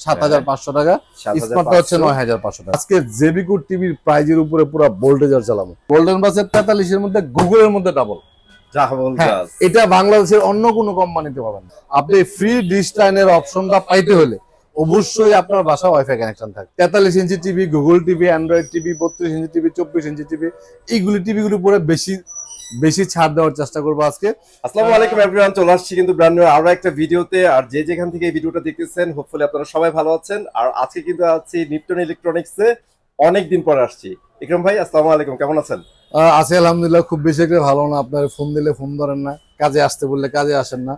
৭৫০০ টাকা, স্মার্টটা হচ্ছে ৯৫০০ টাকা। আজকে জেবিকো টিভির প্রাইজের উপরে পুরো ভোল্টেজার চালাবো। গোল্ডেন বাসের ৪৩ এর মধ্যে গুগলের মধ্যে ডাবল। এটা বাংলাদেশের অন্য কোনো কোম্পানিতে পাবেন না। আপনি ফ্রি ডিশ লাইনের অপশনটা পাইতে হলে অবশ্যই আপনার বাসায় ওয়াইফাই কানেকশন থাকে। ৪৩ inch TV, Google TV, Android TV, ৩২ inch TV, ২৪ inch TV, এইগুলি টিভিগুলোর উপরে বেশি ছাড় দেওয়ার চেষ্টা করবো আজকে। আসসালামু আলাইকুম এভরিওয়ান, চলে আসছি কিন্তু ব্র্যান্ড নিউ আরো একটা ভিডিওতে। আর যে যেখান থেকে এই ভিডিওটা দেখতেছেন, হোপফুলি আপনারা সবাই ভালো আছেন। আর আজকে কিন্তু আছি নিপটন ইলেকট্রনিক্সে, অনেকদিন পর আসছি। ইকরাম ভাই আসসালামু আলাইকুম, কেমন আছেন? আছি আলহামদুলিল্লাহ, খুব বেশি একটা ভালো না। আপনার ফোন দিলে ফোন ধরেন না, কাজে আসতে বললে কাজে আসেন না।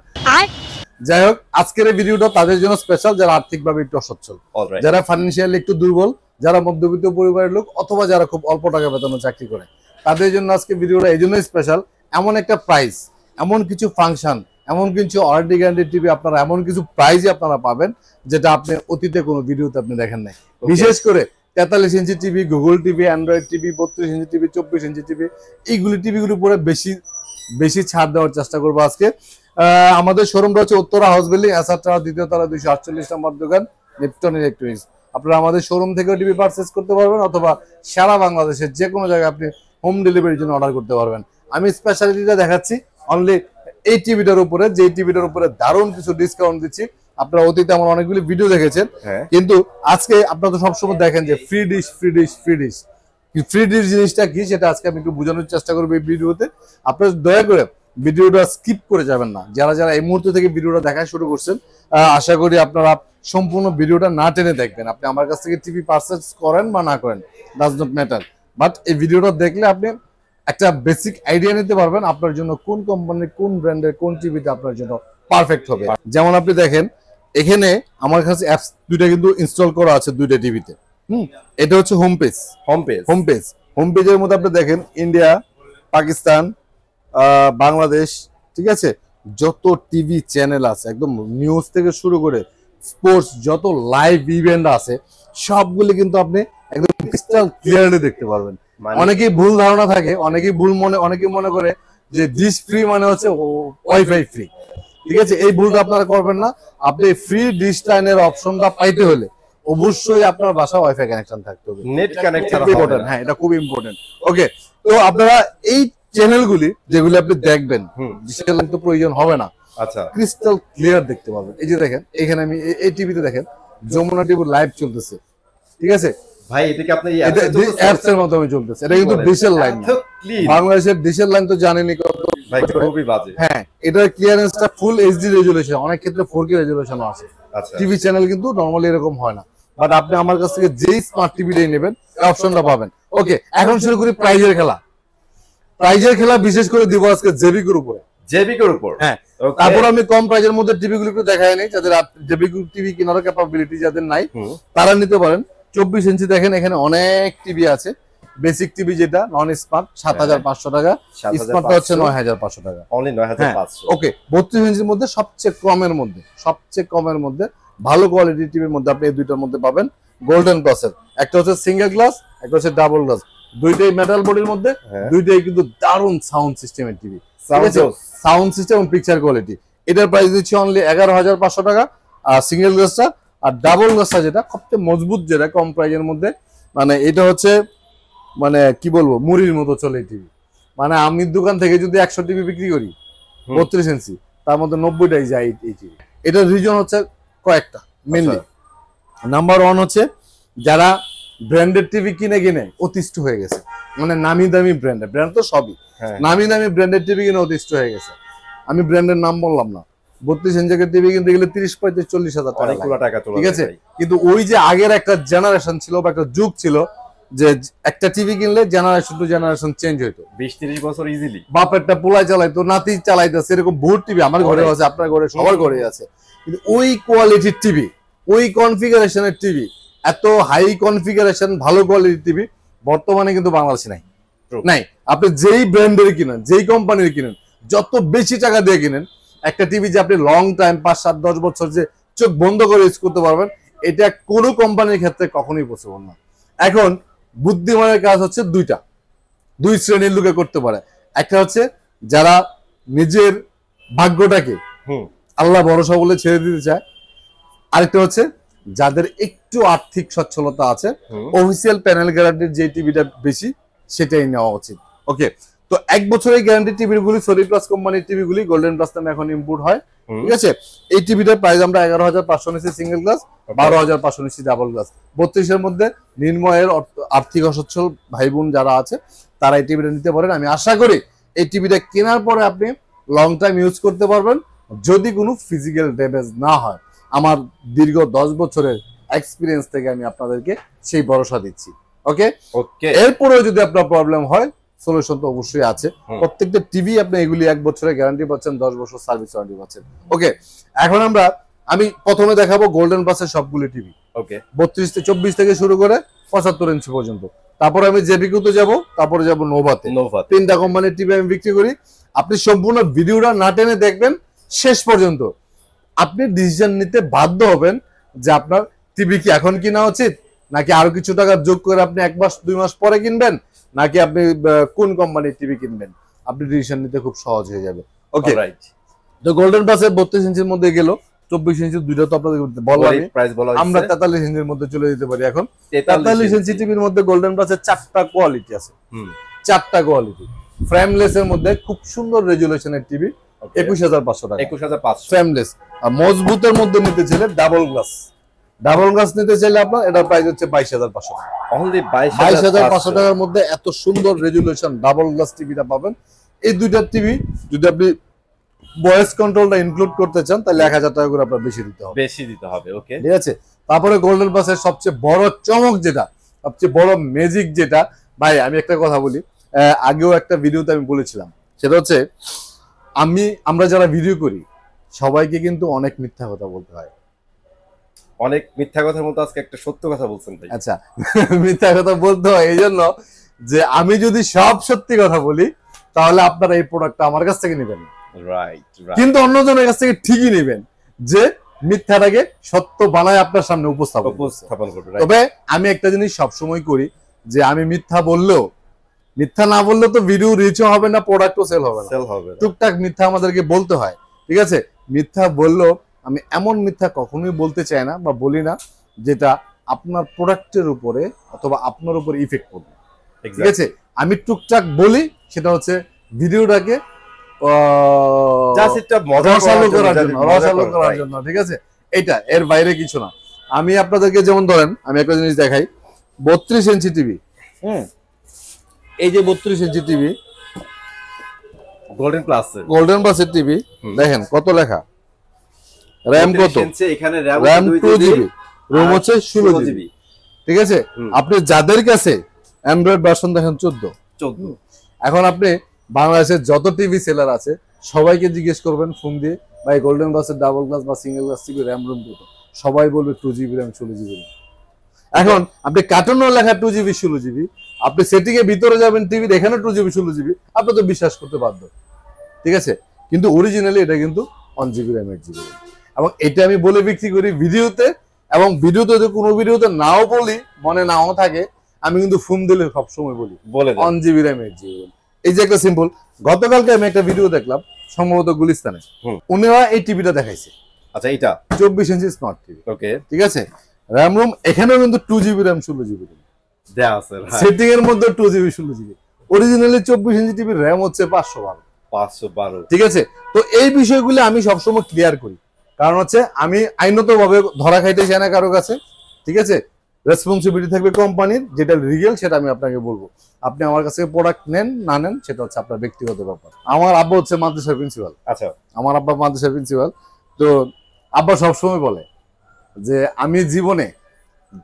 যাই হোক, আজকের এই ভিডিওটা তাদের জন্য স্পেশাল যারা আর্থিকভাবে একটু অসচ্ছল, যারা ফাইন্যান্সিয়ালি একটু দুর্বল, যারা মধ্যবিত্ত পরিবারের লোক, অথবা যারা খুব অল্প টাকা বেতনে চাকরি করে, তাদের জন্য আজকে ভিডিওটা এই জন্যই স্পেশাল। এমন একটা প্রাইস, এমন কিছু ফাংশন, এমন কিছু ওয়ারেন্টি গ্যারান্টি টিভি আপনারা এমন কিছু প্রাইজে আপনারা পাবেন যেটা আপনি অতীতে কোনো ভিডিওতে আপনি দেখেন নাই। বিশেষ করে ৪৩ inch TV, Google TV, Android TV, ৩২ inch TV, ২৪ inch TV, এইগুলি টিভিগুলির উপরে বেশি ছাড় দেওয়ার চেষ্টা করবো আজকে। আমাদের শোরুমটা হচ্ছে Uttara house building, SR tower, দ্বিতীয় তলা, ২৪৮ নম্বর দোকান, নিপটন ইলেকট্রনিক্স। আপনারা আমাদের শোরুম থেকেও টিভি পারচেস করতে পারবেন, অথবা সারা বাংলাদেশের যে কোনো জায়গায় আপনি হোম ডেলিভারির জন্য অর্ডার করতে পারবেন। আমি স্পেশালিটিটা দেখাচ্ছি অনলি এই টিভিটার উপরে, যে টিভিটার উপরে দারুণ কিছু ডিসকাউন্ট দিচ্ছি। আপনারা অতীতে আমার অনেকগুলি ভিডিও দেখেছেন, কিন্তু আজকে আপনারা তো সবসময় দেখেন যে ফ্রি ডিশ জিনিসটা কি, সেটা আজকে আমি একটু বোঝানোর চেষ্টা করবো এই ভিডিওতে। আপনারা দয়া করে ভিডিওটা স্কিপ করে যাবেন না। যারা এই মুহূর্ত থেকে ভিডিওটা দেখা শুরু করছেন, আশা করি আপনারা সম্পূর্ণ ভিডিওটা না টেনে দেখবেন। আপনি আমার কাছ থেকে টিভি পারচেজ করেন বা না করেন, ডাজ নট ম্যাটার, বাট এই ভিডিওটা দেখলে আপনি একটা বেসিক আইডিয়া নিতে পারবেন আপনার জন্য কোন কোম্পানির, কোন ব্র্যান্ডের, কোন টিভিটা আপনার জন্য পারফেক্ট হবে। যেমন আপনি দেখেন এখানে আমার কাছে অ্যাপস দুইটা কিন্তু ইনস্টল করা আছে দুইটা টিভিতে। এটা হচ্ছে হোম পেজের মধ্যে আপনি দেখেন ইন্ডিয়া, পাকিস্তান, বাংলাদেশ, ঠিক আছে, যত টিভি চ্যানেল আছে, একদম নিউজ থেকে শুরু করে স্পোর্টস, যত লাইভ ইভেন্ট আছে সবগুলি কিন্তু আপনি একদম ক্রিস্টাল ক্লিয়ারলি দেখতে পারবেন। অনেকেই ভুল ধারণা থাকে, অনেকেই মনে করে যে ডিশ ফ্রি মানে হচ্ছে ওয়াইফাই ফ্রি, ঠিক আছে। এই ভুলটা আপনারা করবেন না। আপনি ফ্রি ডিশ লাইনের অপশনটা পাইতে হলে অবশ্যই আপনার বাসায় ওয়াইফাই কানেকশন থাকতে হবে, নেট কানেকশন। হ্যাঁ, এটা খুব ইম্পর্টেন্ট। ওকে, তো আপনারা এই চ্যানেলগুলি যেগুলি আপনি দেখবেন, ডিজিটাল লাইন তো প্রয়োজন হবে না, আচ্ছা, ক্রিস্টাল ক্লিয়ার দেখতে পাবেন। এই যে দেখেন এখানে আমি এই টিভিতে দেখেন যমুনা টিভি লাইভ চলতেছে, ঠিক আছে ভাই, এটা কি আপনি অ্যাপস এর মাধ্যমে চলতেছে। এটা কিন্তু ডিশের লাইন, বাংলাদেশের ডিশের লাইন তো জানেনই কত ভাই, খুবই বাজে। হ্যাঁ, এটার ক্লিয়ারেন্সটা ফুল এইচডি রেজুলেশন, অনেক ক্ষেত্রে 4K রেজুলেশনও আছে। টিভি চ্যানেল কিন্তু নরমালি এরকম হয় না, বাট আপনি আমার কাছ থেকে যেই স্মার্ট টিভিটাই নেবেন এই অপশনটা পাবেন। ওকে, এখন শুরু করি প্রাইজের খেলা। বিশেষ করে দিব আজকে জেবিকোর উপরে। হ্যাঁ, তারপর আমি কম প্রাইজের মধ্যে টিভিগুলো একটু দেখাই নেই, যাদের জেবিকো টিভি কেনার ক্যাপাবিলিটি যাদের নাই তারা নিতে পারেন। ২৪ ইঞ্চি দেখেন এখানে অনেক টিভি আছে। বেসিক টিভি যেটা নন স্মার্ট ৭৫০০ টাকা, স্মার্টটা হচ্ছে ৯৫০০ টাকা, অনলি ৯৫০০। ওকে, ৩২ ইঞ্চির মধ্যে সবচেয়ে কমের মধ্যে ভালো কোয়ালিটির টিভির মধ্যে আপনি এই দুইটার মধ্যে পাবেন গোল্ডেন গ্লাসের। একটা হচ্ছে সিঙ্গেল গ্লাস, একটা হচ্ছে ডাবল গ্লাস, দুইটাই মেটাল বডির মধ্যে, দুইটাই কিন্তু দারুণ সাউন্ড সিস্টেমের টিভি, সাউন্ড সিস্টেম এবং পিকচার কোয়ালিটি। এটার প্রাইস দিচ্ছি অনলি ১১৫০০ টাকা আর সিঙ্গেল গ্লাসটা। আর ডাবল গ্লাসটা যেটা সবচেয়ে মজবুত, যেটা কম প্রাইজের মধ্যে, মানে এটা হচ্ছে মানে কি বলবো, মুড়ির মতো চলে টিভি। মানে আমি দোকান থেকে যদি ১০০ টিভি বিক্রি করি ৩২ ইঞ্চি, তার মধ্যে ৯০টাই যায় এই টিভি। এটার রিজন হচ্ছে কয়েকটা, মেনলি নাম্বার 1 হচ্ছে যারা ব্র্যান্ডেড টিভি কিনে অতিষ্ঠ হয়ে গেছে, মানে নামি দামি ব্র্যান্ড তো সবই, নামি দামি ব্র্যান্ডেড টিভি কিনে অতিষ্ঠ হয়ে গেছে। আমি ব্র্যান্ডের নাম বললাম না, ৩২ ইঞ্চের টিভি কিনতে গেলে ৩০-৩৫-৪০ হাজার টাকা, ঠিক আছে। কিন্তু ওই যে আগের একটা জেনারেশন ছিল বা একটা যুগ ছিল যে একটা টিভি কিনলে জেনারেশন টু জেনারেশন চেঞ্জ হইতো, ২০-৩০ বছর ইজিলি। বাপেরটা পোলাই চালাইতো, নাতি চালাইতেছে, এরকম বহুত টিভি আমার ঘরে আছে, আপনার ঘরে, সবার ঘরে আছে। কিন্তু ওই কোয়ালিটির টিভি, ওই কনফিগারেশনের টিভি, এত হাই কনফিগারেশন ভালো কোয়ালিটির টিভি বর্তমানে কিন্তু বাংলাদেশে নাই। আপনি যেই ব্র্যান্ডের কিনেন, যেই কোম্পানির কিনেন, যত বেশি টাকা দিয়ে কিনেন, একটা টিভি যে আপনি লং টাইম ৫-৭-১০ বছর যে চোখ বন্ধ করে ইউজ করতে পারবেন, এটা কোনো কোম্পানির ক্ষেত্রে কখনোই পসিবল না। এখন বুদ্ধিমানের কাজ হচ্ছে দুই শ্রেণীর লোকে করতে পারে। একটা হচ্ছে যারা নিজের ভাগ্যটাকে আল্লাহ ভরসা বলে ছেড়ে দিতে চায়, আরেকটা হচ্ছে যাদের একটু আর্থিক সচ্ছলতা আছে অফিসিয়াল প্যানেল গ্যারান্টির যে টিভিটা বেশি সেটাই নেওয়া উচিত। ওকে, তো 1 বছরের গ্যারান্টি টিভিগুলি সনি প্লাস কোম্পানির টিভিগুলি গোল্ডেন প্লাস নামে এখন ইম্পোর্ট হয়। ঠিক আছে, এই টিভিটার প্রাইস আমরা 11,500 নিচ্ছি সিঙ্গেল গ্লাস, 12,500 নিচ্ছি ডাবল গ্লাস। 32-এর মধ্যে নিম্নয়ের আর্থিক অসচ্ছল ভাই বোন যারা আছে তারা এই টিভিটা নিতে পারেন। আমি আশা করি এই টিভিটা কেনার পরে আপনি লং টাইম ইউজ করতে পারবেন যদি কোনো ফিজিক্যাল ড্যামেজ না হয়। আমার দীর্ঘ 10 বছরের এক্সপিরিয়েন্স থেকে আমি আপনাদেরকে সেই ভরসা দিচ্ছি। ওকে ওকে, এরপরেও যদি আপনার প্রবলেম হয় সলিউশন তো অবশ্যই আছে। প্রত্যেকটা টিভি আপনি এগুলি 1 বছরের গ্যারান্টি পাচ্ছেন, 10 বছর সার্ভিস ওয়ারেন্টি পাচ্ছেন। ওকে, এখন আমি প্রথমে দেখাবো গোল্ডেন প্লাসের সবগুলি টিভি। ওকে, 24 থেকে শুরু করে 75 ইঞ্চি পর্যন্ত। তারপরে আমি জেবিকিউতে যাব, তারপরে যাব নোভাতে। 3টা কোম্পানির টিভি আমি বিক্রি করি। আপনি সম্পূর্ণ ভিডিওটা না টেনে দেখবেন শেষ পর্যন্ত, আপনি ডিসিশন নিতে বাধ্য হবেন যে আপনার টিভি কি এখন কিনা উচিত, নাকি আরো কিছু টাকা যোগ করে আপনি 1 মাস 2 মাস পরে কিনবেন, নাকি আপনি কোন কোম্পানির টিভি কিনবেন। আপনি ডিসিশন নিতে খুব সহজ হয়ে যাবে। ওকে, তো গোল্ডেন প্লাসের 32 ইঞ্চির মধ্যে গেল, 24 ইঞ্চি দুইটা তো আপনাদের বললাম, আমরা 43 ইঞ্চির মধ্যে চলে যেতে পারি। এখন 43 ইঞ্চি টিভির মধ্যে গোল্ডেন প্লাসের 4টা কোয়ালিটি আছে, 4টা কোয়ালিটি। ফ্রেমলেস এর মধ্যে খুব সুন্দর রেজুলেশনের টিভি 21,500 টাকা, 21,500 ফ্রেমলেস। আর মজবুতের মধ্যে নিতে চাইলে ডাবল গ্লাস নিতে চাইলে আপনার এটার প্রাইস হচ্ছে 22,500 টাকা। অনলি 22,500 টাকার মধ্যে এত সুন্দর রেজুলেশন ডাবল গ্লাস টিভিটা পাবেন। এই দুইটা টিভি যদি আপনি ভয়েস কন্ট্রোলটা ইনক্লুড করতে চান তাহলে 1,000 টাকা করে আপনার বেশি দিতে হবে। ওকে, ঠিক আছে। তারপরে গোল্ডেন প্লাসের সবচেয়ে বড় চমক যেটা, সবচেয়ে বড় ম্যাজিক যেটা, ভাই আমি একটা কথা বলি, আগেও একটা ভিডিওতে আমি বলেছিলাম, সেটা হচ্ছে আমরা যারা ভিডিও করি সবাইকে কিন্তু অনেক মিথ্যা কথা বলতে হয়। অনেক মিথ্যা কথার মতো আজকে একটা সত্য কথা বলছেন ভাই। আচ্ছা, মিথ্যা কথা বলতে হয় এই জন্য যে আমি যদি সব সত্যি কথা বলি তাহলে আপনারা এই প্রোডাক্টটা আমার কাছ থেকে নেবেন, কিন্তু অন্যজনের কাছ থেকে ঠিকই নেবেন যে মিথ্যাটাকে সত্য বানায় আপনার সামনে উপস্থাপন করবে। তবে আমি একটা জিনিস সবসময় করি যে আমি মিথ্যা না বললে তো ভিডিও রিচও হবে না, প্রোডাক্টও সেল হবে না। টুকটাক মিথ্যা আমাদেরকে বলতে হয়। ঠিক আছে, মিথ্যা বললেও আমি এমন মিথ্যা কখনোই বলতে চাই না বা বলি না যেটা আপনার প্রোডাক্টের উপরে অথবা আপনার উপর ইফেক্ট করবে। ঠিক আছে, আমি টুকটাক বলি সেটা হচ্ছে ভিডিওটাকে রসালো করার জন্য। ঠিক আছে, এটা এর বাইরে কিছু না। আমি আপনাদেরকে যেমন ধরেন আমি একটা জিনিস দেখাই, 32 ইঞ্চি টিভি। এই যে 32 ইঞ্চি টিভি গোল্ডেন প্লাসের টিভি, দেখেন কত লেখা, র্যাম কত, এখানে র্যাম 2GB, রোম হচ্ছে 16GB। ঠিক আছে, আপনি যাদের কাছে অ্যান্ড্রয়েড ভার্সন দেখেন 14। এখন আপনি বাংলাদেশের যত টিভি সেলার আছে সবাইকে জিজ্ঞেস করবেন ফোন দিয়ে, ভাই গোল্ডেন প্লাসের ডাবল গ্লাস বা single glass TV RAM ROM কত, সবাই বলবে 2GB র্যাম 16GB। এখন আপনি কার্টুনও লেখা 2GB 16GB, আপনি সেটিং এর ভিতরে যাবেন টিভির এখানে 2GB 16GB, আপনি তো বিশ্বাস করতে বাধ্য। ঠিক আছে, কিন্তু অরিজিনালি এটা কিন্তু 1GB র্যাম 8GB। এবং এটা আমি বলে বিক্রি করি ভিডিওতে, এবং ভিডিওতে যদি কোনো ভিডিওতে নাও বলি, মনে নাও থাকে, আমি কিন্তু ফোন দিলে সবসময় বলি 1GB র্যাম 8GB। এই যে একটা সিম্পল, গতকালকে আমি একটা ভিডিও দেখলাম সম্ভবত গুলিস্তানে, উনিরা এই টিভিটা দেখাইছে। আচ্ছা, এটা 24 ইঞ্চি স্মার্ট টিভি। ওকে, ঠিক আছে, র্যাম রোম এখানেও কিন্তু 2GB র্যাম 16GB দেয়া আছে, সেটিং এর মধ্যে 2GB 16GB। অরিজিনালি 24 ইঞ্চি টিভির র্যাম হচ্ছে 512। ঠিক আছে, তো এই বিষয়গুলো আমি সবসময় ক্লিয়ার করি, কারণ হচ্ছে আমি আইনত ভাবে ধরা খাইতে চাই না কারো কাছে। ঠিক আছে, রেসপন্সিবিলিটি থাকবে কোম্পানির, যেটা রিয়েল সেটা আমি আপনাকে বলবো। আপনি আমার কাছে প্রোডাক্ট নেন না নেন সেটা হচ্ছে আপনার ব্যক্তিগত ব্যাপার। আমার আব্বা হচ্ছে মাদ্রাসার প্রিন্সিপাল। আচ্ছা, আমার আব্বা মাদ্রাসার প্রিন্সিপাল। তো আব্বা সবসময় বলে যে আমি জীবনে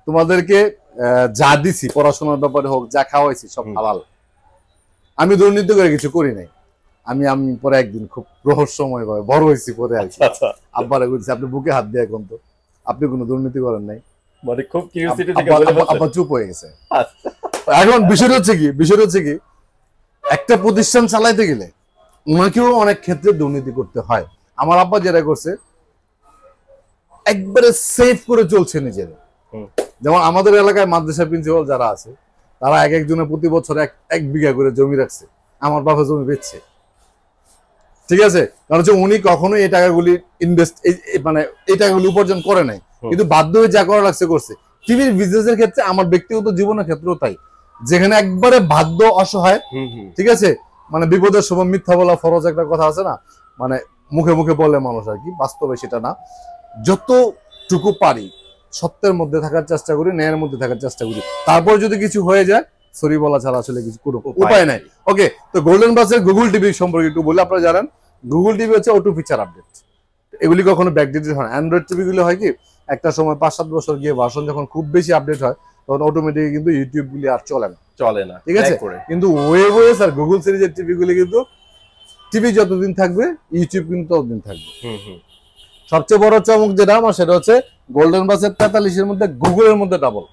তোমাদেরকে যা দিছি, পড়াশোনার ব্যাপারে হোক, যা খাওয়াইছি সব হালাল, আমি দুর্নীতি করে কিছু করি নাই। আমি পরে একদিন খুব রহস্যময় ভাবে বড় হয়েছি পরে আর কি, আব্বারে বলছি আপনি বুকে হাত দিয়ে এখন তো আপনি কোনো দুর্নীতি করেন নাই, মানে খুব কিউরিওসিটি থেকে আব্বা চুপ হয়ে গেছে। এখন বিষয়টা হচ্ছে কি একটা প্রতিষ্ঠান চালাইতে গেলে ওনাকেও অনেক ক্ষেত্রে দুর্নীতি করতে হয়। আমার আব্বা যেটা করছে একবারে সেফ করে চলছে নিজের। যেমন আমাদের এলাকায় মাদ্রাসা প্রিন্সিপাল যারা আছে তারা এক একজনের প্রতি বছর 1 বিঘা করে জমি রাখছে, আমার বাবা জমি বেচছে। ঠিক আছে, কারণ হচ্ছে উনি কখনোই এই টাকাগুলি ইনভেস্ট মানে এই টাকাগুলি উপার্জন করে নাই, কিন্তু বাধ্য হয়ে যা করা লাগছে করছে। টিভির বিজনেসের ক্ষেত্রে আমার ব্যক্তিগত জীবনের ক্ষেত্রেও তাই, যেখানে একবারে বাধ্য অসহায়, ঠিক আছে, মানে বিপদের সময় মিথ্যা বলা ফরজ একটা কথা আছে না, মানে মুখে মুখে বলে মানুষ আর কি, বাস্তবে সেটা না। যতটুকু পারি সত্যের মধ্যে থাকার চেষ্টা করি, ন্যায়ের মধ্যে থাকার চেষ্টা করি। তারপর যদি কিছু হয়ে যায় সরি বলা ছাড়া আসলে কিছু কোনো উপায় নাই। ওকে, তো গোল্ডেন বাসের গুগল টিভি সম্পর্কে একটু বলি। আপনারা জানেন গুগল টিভি হচ্ছে অটো ফিচার আপডেট, এগুলি কখনো ব্যাকডেটেড হয় না। অ্যান্ড্রয়েড টিভি গুলো হয় কি একটা সময় 5-7 বছর গিয়ে ভার্সন যখন খুব বেশি আপডেট হয় তখন অটোমেটিক কিন্তু ইউটিউব গুলি আর চলে না, ঠিক আছে। কিন্তু ওয়েবওয়েস আর গুগল সিরিজের টিভি গুলি কিন্তু টিভি যতদিন থাকবে ইউটিউব কিন্তু ততদিন থাকবে। সবচেয়ে বড় চমক যেটা আমার সেটা হচ্ছে গোল্ডেন বাসের 43-এর মধ্যে গুগলের মধ্যে ডাবল।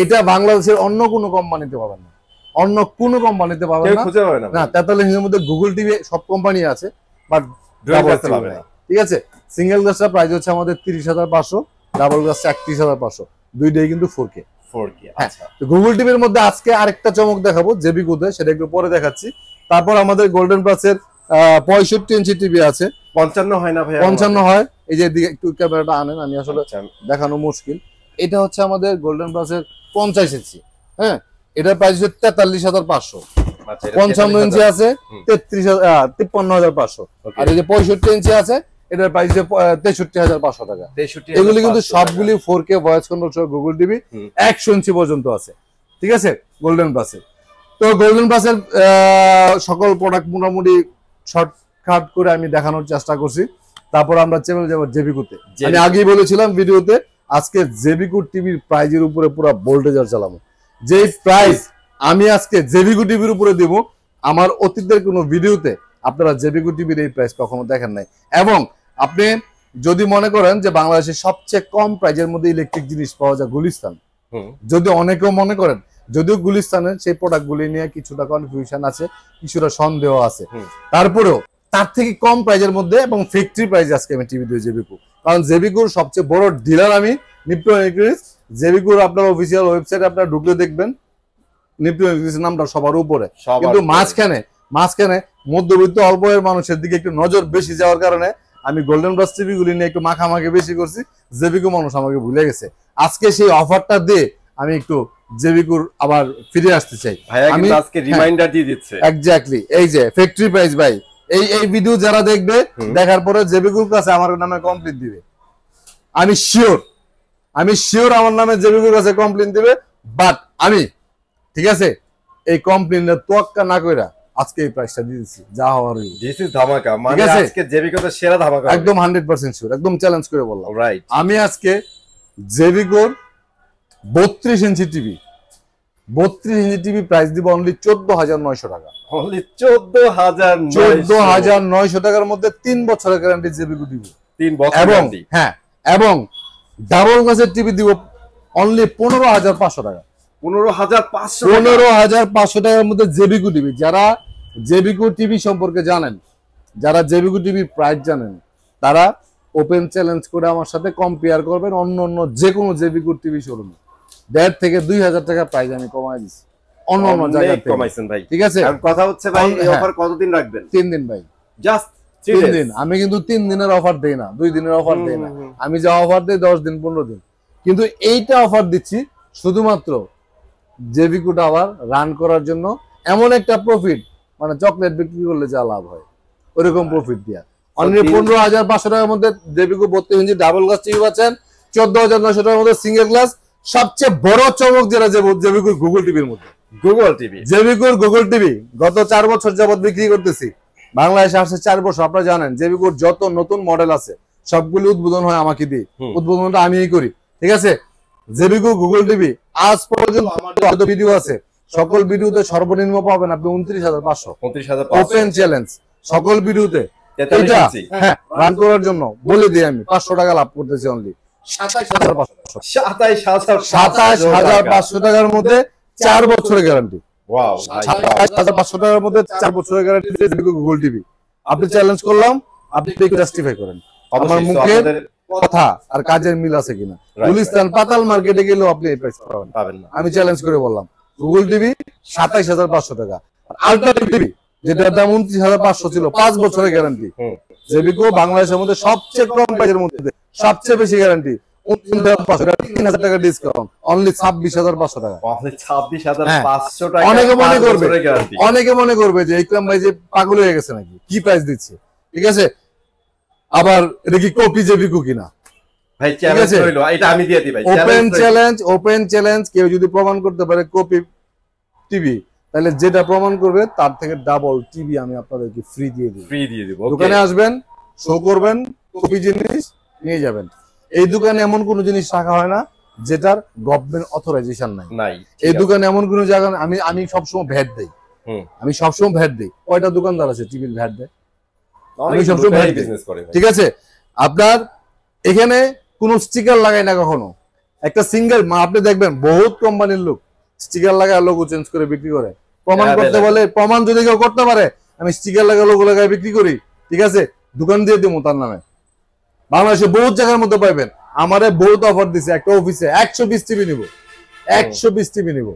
এটা বাংলাদেশের অন্য কোনো কোম্পানিতে পাবেন না, অন্য কোনো কোম্পানিতে পাবেন না। 43-এর মধ্যে গুগল টিভি সব কোম্পানি আছে, বাট ঠিক আছে। সিঙ্গেল গ্লাসটা প্রাইস হচ্ছে আমাদের 30,500, ডাবল গ্লাসটা 31,500, দুইটাই কিন্তু 4K। গুগল টিভির মধ্যে আজকে আরেকটা চমক দেখাবো জেবিকোতে, সেটা একটু পরে দেখাচ্ছি। তারপর আমাদের গোল্ডেন প্লাসের 65 ইঞ্চি টিভি আছে। 55 হয় না ভাই? 55 হয়। এই যে দিকে একটু ক্যামেরাটা আনেন, আমি আসলে দেখানো মুশকিল। এটা হচ্ছে আমাদের গোল্ডেন প্লাসের 50 ইঞ্চি। হ্যাঁ, এটার প্রাইস হচ্ছে 43,500। 55 ইঞ্চি আছে 53,500, আর এই যে 65 ইঞ্চি আছে এটার প্রাইস 63,500 টাকা। এগুলি কিন্তু সবগুলি 4K ভয়েস কন্ট্রোল সহ গুগল টিভি 100 ইঞ্চি পর্যন্ত আছে, ঠিক আছে গোল্ডেন প্লাসে। তো গোল্ডেন প্লাসের সকল প্রোডাক্ট মোটামুটি শর্টকাট করে আমি দেখানোর চেষ্টা করছি। তারপর আমরা চলে যাব জেবিকোতে। আমি আগেই বলেছিলাম ভিডিওতে আজকে জেবিকো টিভির প্রাইজের উপরে পুরো ভোল্টেজার চালাবো। যে প্রাইস আমি আজকে জেবিকো টিভির উপরে দিব, আমার অতীতের কোনো ভিডিওতে আপনারা জেবিকো টিভির এই প্রাইস কখনো দেখেন নাই। এবং আপনি যদি মনে করেন যে বাংলাদেশের সবচেয়ে কম প্রাইজের মধ্যে ইলেকট্রিক জিনিস পাওয়া যায় গুলিস্তান, যদি অনেকেও মনে করেন, যদিও গুলিস্তানের সেই প্রোডাক্টগুলি নিয়ে কিছুটা কনফিউশন আছে, কিছুটা সন্দেহ আছে, তারপরেও তার থেকে কম প্রাইজের মধ্যে এবং ফ্যাক্টরি প্রাইস আজকে আমি টিভি দিই জেবিকো। কারণ জেবিকোর সবচেয়ে বড় ডিলার আমি নিপ্টন ইলেকট্রনিক্স। জেবিকোর আপনার অফিসিয়াল ওয়েবসাইটে আপনারা ঢুকলে দেখবেন নিপ্টন ইলেকট্রনিক্সের নামটা সবার উপরে, কিন্তু মাঝখানে মধ্যবিত্ত অল্প আয়ের মানুষের দিকে একটু নজর বেশি যাওয়ার কারণে আমি গোল্ডেন প্লাস টিভি গুলি নিয়ে একটু মাখামাখি বেশি করছি, জেবিকো মানুষ আমাকে ভুলে গেছে। আজকে সেই অফারটা দিয়ে আমি একটু জেবিকোর আবার ফিরে আসতে চাই। আমি আজকে রিমাইন্ডার দিয়ে দিচ্ছি এক্স্যাক্টলি, এই যে ফ্যাক্টরি প্রাইস ভাই, এই ভিডিও যারা দেখবে দেখার পরে জেবিকোর কাছে আমার নামে কমপ্লেইন দিবে, আমি শিওর আমার নামে জেবিকোর কাছে কমপ্লেইন দিবে। বাট আমি ঠিক আছে এই কমপ্লেইনের তোয়াক্কা না কইরা আজকে এই প্রাইসটা দিয়ে দিচ্ছি, যা হওয়ার দিস ইজ ধামাকা। মানে আজকে জেবিকোতে সেরা ধামাকা, একদম 100% শিওর, একদম চ্যালেঞ্জ করে বললাম। রাইট, আমি আজকে জেবিকোর 32 ইঞ্চি টিভি প্রাইস দিব অনলি 14,900 টাকা। অনলি 14,900 টাকার মধ্যে 3 বছরের গ্যারান্টি জেবিকো টিভি, 3 বছর গ্যারান্টি। হ্যাঁ, এবং ডাবল গ্লাসের টিভি দিব অনলি 15,500 টাকা। 15,500 টাকার মধ্যে জেবিকো টিভি। যারা জেবিকো টিভি সম্পর্কে জানেন, যারা জেবিকো টিভির প্রাইস জানেন, তারা ওপেন চ্যালেঞ্জ করে আমার সাথে কম্পেয়ার করবেন অন্য যে কোনো জেবিকো টিভি শোরুমে 1,500 থেকে 2,000 টাকা প্রাইস আমি কমাই দিচ্ছি অন্য জায়গা থেকে। কমাইছেন ভাই, ঠিক আছে। আর কথা হচ্ছে ভাই এই অফার কতদিন রাখবেন? 3 দিন ভাই, জাস্ট 3 দিন। আমি কিন্তু 3 দিনের অফার দেই না, 2 দিনের অফার দেই না। আমি যা অফার দেই 10 দিন 15 দিন, কিন্তু এইটা অফার দিচ্ছি শুধুমাত্র জেবিকোটা আবার রান করার জন্য। এমন একটা প্রফিট, মানে চকলেট বিক্রি করলে যা লাভ হয় ওরকম প্রফিট দিয়া অনলি 15,500 টাকার মধ্যে জেবিকো 32 ইঞ্চি ডাবল গ্লাস টিভি পাচ্ছেন। 14,900 টাকার মধ্যে সিঙ্গেল গ্লাস। সবচেয়ে বড় চমক যেটা জেবিকোর গুগল টিভির মধ্যে, জেবিকোর গুগল টিভি গত 4 বছর যাবত বিক্রি করতেছি। বাংলাদেশে আসছে 4 বছর। আপনারা জানেন জেবিকোর যত নতুন মডেল আছে সবগুলো উদ্বোধন হয় আমাকে দিয়ে, উদ্বোধনটা আমিই করি, ঠিক আছে। জেবিকো গুগল টিভি আজ পর্যন্ত আমার যত ভিডিও আছে সকল ভিডিওতে সর্বনিম্ন পাবেন আপনি 29,500 ওপেন চ্যালেঞ্জ। সকল ভিডিওতে এটা হ্যাঁ রান করার জন্য বলে দিই আমি 500 টাকা লাভ করতেছি অনলি 27,500 টাকার মধ্যে 4 বছরের গ্যারান্টি। ওয়াও, 27,500 টাকার মধ্যে 4 বছরের গ্যারান্টি জেবিকো গুগল টিভি। আপনি চ্যালেঞ্জ করলাম, আপনি একটু জাস্টিফাই করেন আমার মুখের কথা আর কাজের মিল আছে কিনা। গুলিস্তান পাতাল মার্কেটে গেলেও আপনি এই প্রাইস পাবেন না। আমি চ্যালেঞ্জ করে বললাম গুগল টিভি 27,500 টাকা। আর আল্ট্রা টিভি যেটার দাম 29,500 ছিল, 5 বছরের গ্যারান্টি। জেবিকো বাংলাদেশের মধ্যে সবচেয়ে কম প্রাইসের মধ্যে সবচেয়ে বেশি গ্যারান্টি, 3,000 টাকা ডিসকাউন্ট, অনলি 26,500 টাকা। অনেকে মনে করবে যে ইকরাম ভাই যে পাগল হয়ে গেছে নাকি, কি প্রাইস দিচ্ছে, ঠিক আছে। আবার এটা কি কপি জেবিকো কিনা ভাই, চ্যালেঞ্জ হইলো, এটা আমি দিয়ে দিই ভাই, ওপেন চ্যালেঞ্জ। কেউ যদি প্রমাণ করতে পারে কপি টিভি, তাহলে যেটা প্রমাণ করবে তার থেকে ডাবল টিভি আমি আপনাদেরকে ফ্রি দিয়ে দিব। দোকানে আসবেন, শো করবেন, কপি জিনিস নিয়ে যাবেন। এই দোকানে এমন কোন জিনিস রাখা হয় না যেটার গভর্নমেন্ট অথরাইজেশন নাই। এই দোকানে এমন কোন জায়গা আমি সবসময় ভ্যাট দেই, কয়টা দোকানদার আছে টিভির ভ্যাট দেয়? আমি সবসময় ভ্যাট বিজনেস করি, ঠিক আছে। আপনার এখানে কোনো স্টিকার লাগাই না কখনো, একটা সিঙ্গেল আপনি দেখবেন বহুত কোম্পানির লোক স্টিকার লাগায় লোগো চেঞ্জ করে বিক্রি করে। প্রমাণ করতে বলে, প্রমাণ যদি কেউ করতে পারে আমি স্টিকার লাগায় লোগো লাগায় বিক্রি করি, ঠিক আছে, দোকান দিয়ে দেবো তার নামে। বাংলাদেশে বহুত জায়গার মধ্যে পাইবেন। আমারে বহুত অফার দিছে, একটা অফিসে 120 টিভি নিব, 120 টিভি নিব,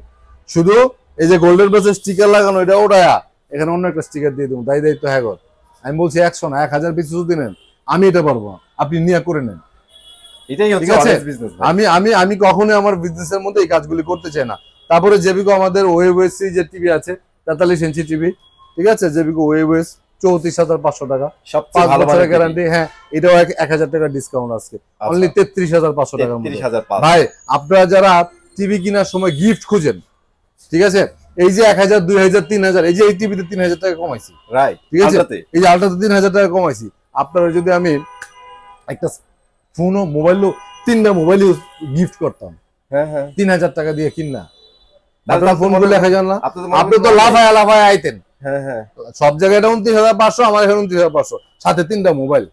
শুধু এই যে গোল্ডেন প্লাসের স্টিকার লাগানো এটা ওটায়া এখানে অন্য একটা স্টিকার দিয়ে দেবো, দায়িত্ব হ্যাঁ। আমি বলছি 100 না 1000 পিস যদি নেন আমি এটা পারবো না, আপনি নিয়ে করে নেন। আমি কখনোই আমার বিজনেসের মধ্যে এই কাজগুলি করতে চাই না। তারপরে জেবিকো আমাদের ওয়েবএস যে টিভি আছে 43 ইঞ্চি টিভি, ঠিক আছে, জেবিকো ওয়েবএস 34,500 টাকা, 5 বছরের গ্যারান্টি। হ্যাঁ, এটাও 1000 টাকা ডিসকাউন্ট আজকে, অনলি 33,500 টাকা। ভাই আপনারা যারা টিভি কেনার সময় গিফট খুঁজেন, ঠিক আছে, এই যে 1000, 2000, 3000, এই যে এই টিভিতে 3000 টাকা কমাইছি, ঠিক আছে, এই যে আলট্রাতে 3000 টাকা কমাইছি। আপনারা যদি আমি একটা ফোনও মোবাইলও 3টা মোবাইল গিফট করতাম, 3000 টাকা দিয়ে কিনা, আপনার ফোন গুলো 1000 না, আপনি তো লাফায় আইতেন। সব জায়গায় 29,500, আমার এখানে 29,500, সাথে 3টা মোবাইল।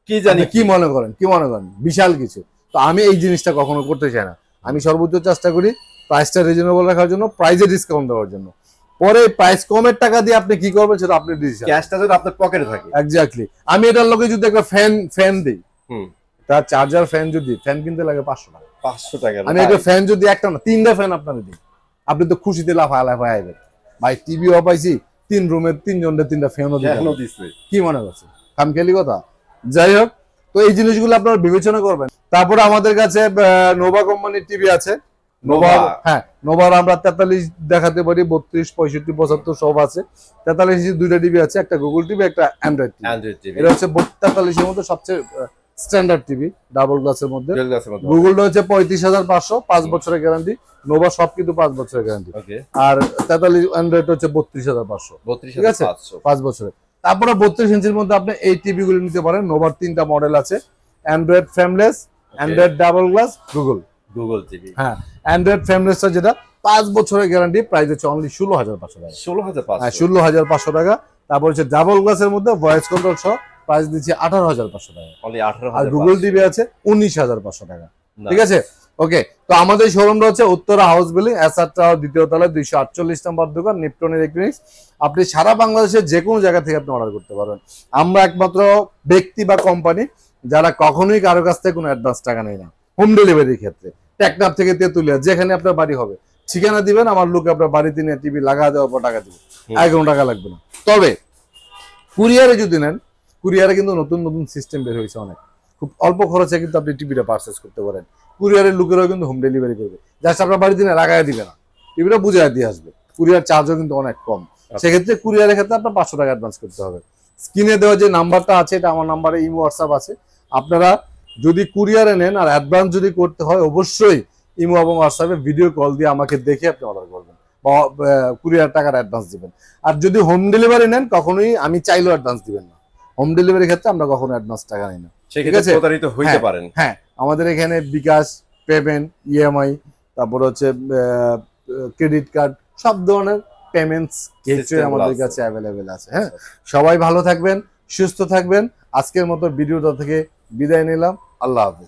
কি জানি কি মনে করেন বিশাল কিছু। তো আমি এই জিনিসটা কখনো করতে চাই না। আমি সর্বোচ্চ চেষ্টা করি প্রাইসটা রিজনেবল রাখার জন্য, প্রাইসে ডিসকাউন্ট দেওয়ার জন্য। পরে প্রাইস কমের টাকা দিয়ে আপনি কি করবেন সেটা আপনার ডিসিশন, ক্যাশটা যদি আপনার পকেটে থাকে। এক্স্যাক্টলি। আমি এটার লগে যদি একটা ফ্যান দেই, তার চার্জার ফ্যান যদি ফ্যান কিনতে লাগে 500 টাকা, আমি একটা ফ্যান যদি একটা না 3টা ফ্যান আপনারে দিই, আপনি তো খুশিতে লাফায় আইবেন। ভাই টিভিও পাইছি, 3 রুমের 3 জনের 3টা ফ্যানও দিছে, কি মনে করছে খামখেয়ালি কথা? যাই হোক, তো এই জিনিসগুলো আপনারা বিবেচনা করবেন। তারপরে আমাদের কাছে নোভা কোম্পানির টিভি আছে। নোভার আমরা 43 দেখাতে পারি, 32, 65, 75 সব আছে। 43 ইঞ্চি 2টা টিভি আছে, একটা গুগল টিভি, একটা অ্যান্ড্রয়েড টিভি। এটা হচ্ছে 43 এর মধ্যে সবচেয়ে স্ট্যান্ডার্ড টিভি, ডাবল গ্লাসের মধ্যে। গুগলটা হচ্ছে 35,500, 5 বছরের গ্যারান্টি। নোভা সব কিন্তু 5 বছরের গ্যারান্টি। আর 43 অ্যান্ড্রয়েড হচ্ছে 32,500, ঠিক আছে, 5 বছরের। তারপরে 32 ইঞ্চির মধ্যে আপনি এই টিভি গুলো নিতে পারেন। নোভার 3টা মডেল আছে, Android frameless, Android double glass, Google TV. হ্যাঁ, অ্যান্ড্রয়েড ফ্রেমলেসটা যেটা 5 বছরের গ্যারান্টি, প্রাইস হচ্ছে অনলি 16,500 টাকা। 16,500 টাকা। তারপর হচ্ছে ডাবল গ্লাসের মধ্যে ভয়েস কন্ট্রোল সহ প্রাইস দিচ্ছি 18,500 টাকা। আর গুগল টিভি আছে 19,500 টাকা, ঠিক আছে। ওকে, তো আমাদের শোরুমটা হচ্ছে Uttara house building, SR tower, 2য় তলায়, 248 নম্বর দোকান, নিপটন ইলেকট্রনিক্স। আপনি সারা বাংলাদেশের যে কোনো জায়গা থেকে আপনি অর্ডার করতে পারবেন। আমরা একমাত্র ব্যক্তি বা কোম্পানি যারা কখনোই কারো কাছ থেকে কোনো অ্যাডভান্স টাকা নেই না। হোম ডেলিভারির ক্ষেত্রে টেকনাফ থেকে তেতুলিয়া, যেখানে আপনার বাড়ি হবে ঠিকানা দিবেন, আমার লোক আপনার বাড়িতে নিয়ে টিভি লাগা দেওয়ার পর টাকা দিবে, আর কোনো টাকা লাগবে না। তবে কুরিয়ারে যদি নেন, কুরিয়ারে কিন্তু নতুন সিস্টেম বের হয়েছে অনেক, খুব অল্প খরচে কিন্তু আপনি টিভিটা পারচেস করতে পারেন। কুরিয়ারের লোকেরাও কিন্তু হোম ডেলিভারি করবে, জাস্ট আপনার বাড়িতে নিয়ে লাগাই দিবে না, টিভিটা বুঝাই দিয়ে আসবে। কুরিয়ার চার্জও কিন্তু অনেক কম। সেক্ষেত্রে কুরিয়ারের ক্ষেত্রে আপনার 500 টাকা অ্যাডভান্স করতে হবে। স্ক্রিনে দেওয়া যে নাম্বারটা আছে, এটা আমার নাম্বারে ইমো হোয়াটসঅ্যাপ আছে। আপনারা যদি কুরিয়ারে নেন আর অ্যাডভান্স যদি করতে হয়, অবশ্যই ইমো এবং হোয়াটসঅ্যাপে ভিডিও কল দিয়ে আমাকে দেখে আপনি অর্ডার করবেন বা কুরিয়ার টাকার অ্যাডভান্স দিবেন। আর যদি হোম ডেলিভারি নেন, কখনোই আমি চাইলেও অ্যাডভান্স দিবেন না। হোম ডেলিভারির ক্ষেত্রে আমরা কখনো অ্যাডভান্স টাকা নিই না, ঠিক আছে। হ্যাঁ, আমাদের এখানে বিকাশ, পেমেন্ট, ইএমআই, তারপর হচ্ছে ক্রেডিট কার্ড, সব ধরনের পেমেন্টস গেটওয়ে আমাদের কাছে অ্যাভেলেবেল আছে। হ্যাঁ, সবাই ভালো থাকবেন, সুস্থ থাকবেন। আজকের মতো ভিডিওটা থেকে বিদায় নিলাম। আল্লাহ হাফেজ।